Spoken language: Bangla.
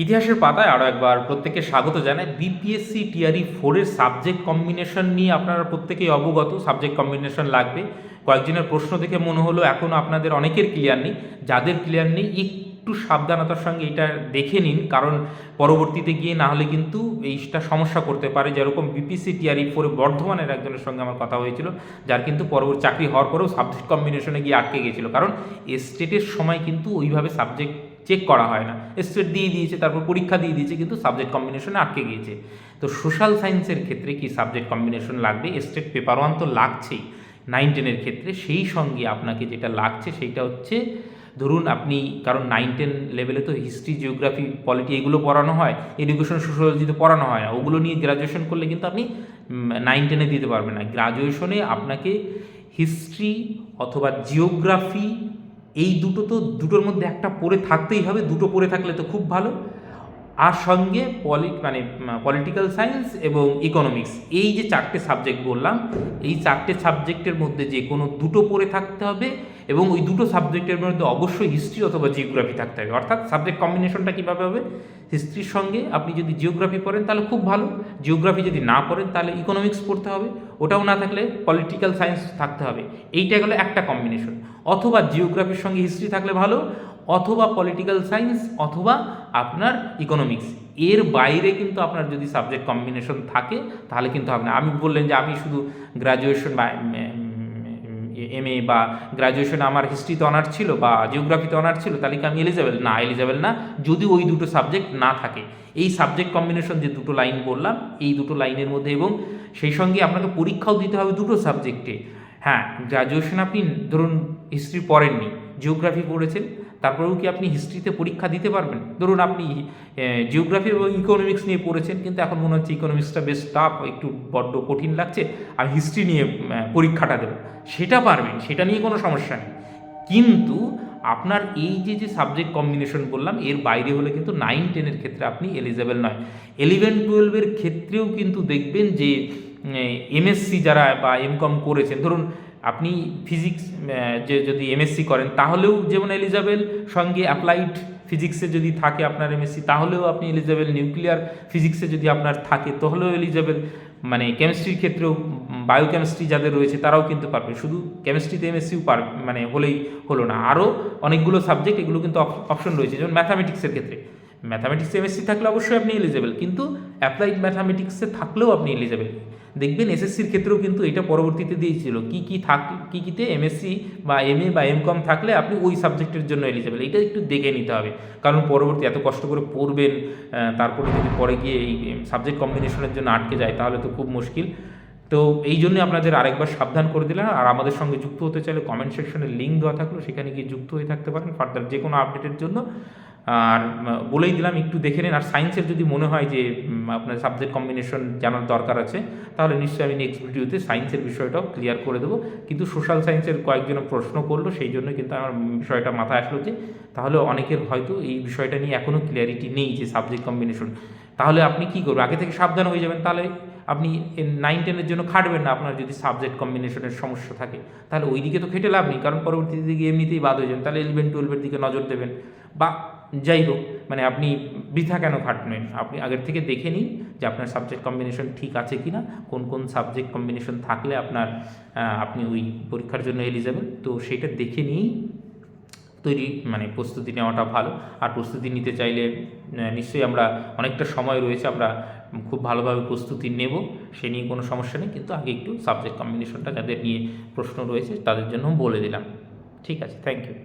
ইতিহাসের পাতায় আরও একবার প্রত্যেককে স্বাগত জানাই। বিপিএসসি টিআরই 4-এর সাবজেক্ট কম্বিনেশন নিয়ে আপনারা প্রত্যেকেই অবগত। সাবজেক্ট কম্বিনেশন লাগবে। কয়েকজনের প্রশ্ন দেখে মনে হলো এখনও আপনাদের অনেকের ক্লিয়ার নেই। যাদের ক্লিয়ার নেই একটু সাবধানতার সঙ্গে এটা দেখে নিন, কারণ পরবর্তীতে গিয়ে না হলে কিন্তু এইটা সমস্যা করতে পারে। যেরকম বিপিএসসি টিআরই 4-এ বর্ধমানের একজনের সঙ্গে আমার কথা হয়েছিল, যার কিন্তু পরবর্তী চাকরি হওয়ার পরেও সাবজেক্ট কম্বিনেশনে গিয়ে আটকে গিয়েছিল, কারণ স্টেটের সময় কিন্তু ওইভাবে সাবজেক্ট চেক করা হয় না। স্টেট দিয়ে দিয়েছে, তারপর পরীক্ষা দিয়ে দিয়েছে, কিন্তু সাবজেক্ট কম্বিনেশনে আটকে গিয়েছে। তো সোশ্যাল সায়েন্সের ক্ষেত্রে কি সাবজেক্ট কম্বিনেশন লাগবে? স্টেট পেপার 1 তো লাগছেই 9-10-এর ক্ষেত্রে, সেই সঙ্গে আপনাকে যেটা লাগছে সেইটা হচ্ছে, ধরুন আপনি, কারণ 9-10 লেভেলে তো হিস্ট্রি, জিওগ্রাফি, পলিটি এগুলো পড়ানো হয়, এডুকেশন সোশ্যোলজি তো পড়ানো হয় না। ওগুলো নিয়ে গ্রাজুয়েশন করলে কিন্তু আপনি 9-10-এ দিতে পারবেন না। গ্রাজুয়েশনে আপনাকে হিস্ট্রি অথবা জিওগ্রাফি, এই দুটো তো দুটোর মধ্যে একটা পড়ে থাকতেই হবে। দুটো পড়ে থাকলে তো খুব ভালো। আর সঙ্গে পলিটিক্যাল সায়েন্স এবং ইকোনমিক্স, এই যে 4টে সাবজেক্ট বললাম, এই 4টে সাবজেক্টের মধ্যে যে কোনো দুটো পড়ে থাকতে হবে, এবং ওই দুটো সাবজেক্টের মধ্যে অবশ্যই হিস্ট্রি অথবা জিওগ্রাফি থাকতে হবে। অর্থাৎ সাবজেক্ট কম্বিনেশনটা কীভাবে হবে? হিস্ট্রির সঙ্গে আপনি যদি জিওগ্রাফি পড়েন তাহলে খুব ভালো, জিওগ্রাফি যদি না পড়েন তাহলে ইকোনমিক্স পড়তে হবে, ওটাও না থাকলে পলিটিক্যাল সায়েন্স থাকতে হবে। এইটা গেলো একটা কম্বিনেশন। অথবা জিওগ্রাফির সঙ্গে হিস্ট্রি থাকলে ভালো, অথবা পলিটিক্যাল সায়েন্স, অথবা আপনার ইকোনমিক্স। এর বাইরে কিন্তু আপনার যদি সাবজেক্ট কম্বিনেশন থাকে তাহলে কিন্তু হবে না। আমি বললেন যে আমি শুধু গ্র্যাজুয়েশন বা এমএ বা গ্র্যাজুয়েশনে আমার হিস্ট্রিতে অনার্স ছিল বা জিওগ্রাফিতে অনার্স ছিল, তাহলে কি আমি এলিজেবল? না, এলিজেবল না, যদি ওই দুটো সাবজেক্ট না থাকে। এই সাবজেক্ট কম্বিনেশন যে দুটো লাইন বললাম, এই দুটো লাইনের মধ্যে, এবং সেই সঙ্গে আপনাকে পরীক্ষাও দিতে হবে দুটো সাবজেক্টে। হ্যাঁ, গ্র্যাজুয়েশন আপনি ধরুন হিস্ট্রি পড়েননি, জিওগ্রাফি পড়েছেন, তারপরেও কি আপনি হিস্ট্রিতে পরীক্ষা দিতে পারবেন? ধরুন আপনি জিওগ্রাফি এবং ইকোনমিক্স নিয়ে পড়েছেন, কিন্তু এখন মনে হচ্ছে ইকোনমিক্সটা বেশ টাফ, একটু বড্ড কঠিন লাগছে, আমি হিস্ট্রি নিয়ে পরীক্ষাটা দেবো, সেটা পারবেন, সেটা নিয়ে কোনো সমস্যা নেই। কিন্তু আপনার এই যে সাবজেক্ট কম্বিনেশন বললাম, এর বাইরে হলে কিন্তু 9-10-এর ক্ষেত্রে আপনি এলিজেবল নয়। 11-12-এর ক্ষেত্রেও কিন্তু দেখবেন যে এমএসসি যারা বা এমকম করেছেন, ধরুন আপনি ফিজিক্স যে যদি এমএসসি করেন তাহলেও যেমন এলিজেবল, সঙ্গে অ্যাপ্লাইড ফিজিক্সে যদি থাকে আপনার এমএসসি তাহলেও আপনি এলিজেবল, নিউক্লিয়ার ফিজিক্সে যদি আপনার থাকে তাহলেও এলিজেবল, মানে কেমিস্ট্রির ক্ষেত্রেও, বায়োকেমিস্ট্রি যাদের রয়েছে তারাও কিন্তু পারবে। শুধু কেমিস্ট্রিতে এমএসসিও মানে হলেই হলো না, আরও অনেকগুলো সাবজেক্ট এগুলো কিন্তু অপশন রয়েছে। যেমন ম্যাথামেটিক্সের ক্ষেত্রে, ম্যাথামেটিক্সে এমএসসি থাকলে অবশ্যই আপনি এলিজেবল, কিন্তু অ্যাপ্লাইড ম্যাথামেটিক্সে থাকলেও আপনি এলিজেবল। দেখবেন এসএসসির ক্ষেত্রেও কিন্তু এটা পরবর্তীতে দিয়েছিল, কীতে এমএসসি বা এমএ বা এমকম থাকলে আপনি ওই সাবজেক্টের জন্য এলিজেবল। এটা একটু দেখে নিতে হবে, কারণ পরবর্তী এত কষ্ট করে পড়বেন, তারপরে যদি পরে গিয়ে এই সাবজেক্ট কম্বিনেশনের জন্য আটকে যায় তাহলে তো খুব মুশকিল। তো এই জন্যই আপনাদের আরেকবার সাবধান করে দিলাম। আর আমাদের সঙ্গে যুক্ত হতে চাইলে কমেন্ট সেকশনে লিঙ্ক দেওয়া থাকলো, সেখানে গিয়ে যুক্ত হয়ে থাকতে পারেন ফার্দার যে কোনো আপডেটের জন্য। আর বলেই দিলাম একটু দেখে নিন। আর সায়েন্সের যদি মনে হয় যে আপনার সাবজেক্ট কম্বিনেশন জানার দরকার আছে, তাহলে নিশ্চয়ই আমি নেক্সট ভিডিওতে সায়েন্সের বিষয়টাও ক্লিয়ার করে দেবো। কিন্তু সোশ্যাল সায়েন্সের কয়েকজন প্রশ্ন করলো, সেই জন্য কিন্তু আমার বিষয়টা মাথায় আসলো যে তাহলে অনেকের হয়তো এই বিষয়টা নিয়ে এখনও ক্লিয়ারিটি নেই যে সাবজেক্ট কম্বিনেশন। তাহলে আপনি কী করবেন? আগে থেকে সাবধান হয়ে যাবেন, তাহলে আপনি 9-10-এর জন্য খাটবেন না। আপনার যদি সাবজেক্ট কম্বিনেশনের সমস্যা থাকে তাহলে ওই দিকে তো খেটে লাভ নেই, কারণ পরবর্তীতে দিকে এমনিতেই বাদ হয়ে যাবেন। তাহলে 11-12-এর দিকে নজর দেবেন, বা যাই হোক, মানে আপনি বৃথা কেন খাটবেন? আপনি আগের থেকে দেখে নিন যে আপনার সাবজেক্ট কম্বিনেশন ঠিক আছে কি না, কোন কোন সাবজেক্ট কম্বিনেশন থাকলে আপনি ওই পরীক্ষার জন্য এলিজেবল। তো সেটা দেখে নিয়েই প্রস্তুতি নেওয়াটা ভালো। আর প্রস্তুতি নিতে চাইলে নিশ্চয়ই আমরা অনেকটা সময় রয়েছে, আমরা খুব ভালোভাবে প্রস্তুতি নেব, সে নিয়ে কোনো সমস্যা নেই। কিন্তু আগে একটু সাবজেক্ট কম্বিনেশনটা যাদের নিয়ে প্রশ্ন রয়েছে তাদের জন্য বলে দিলাম। ঠিক আছে, থ্যাংক ইউ।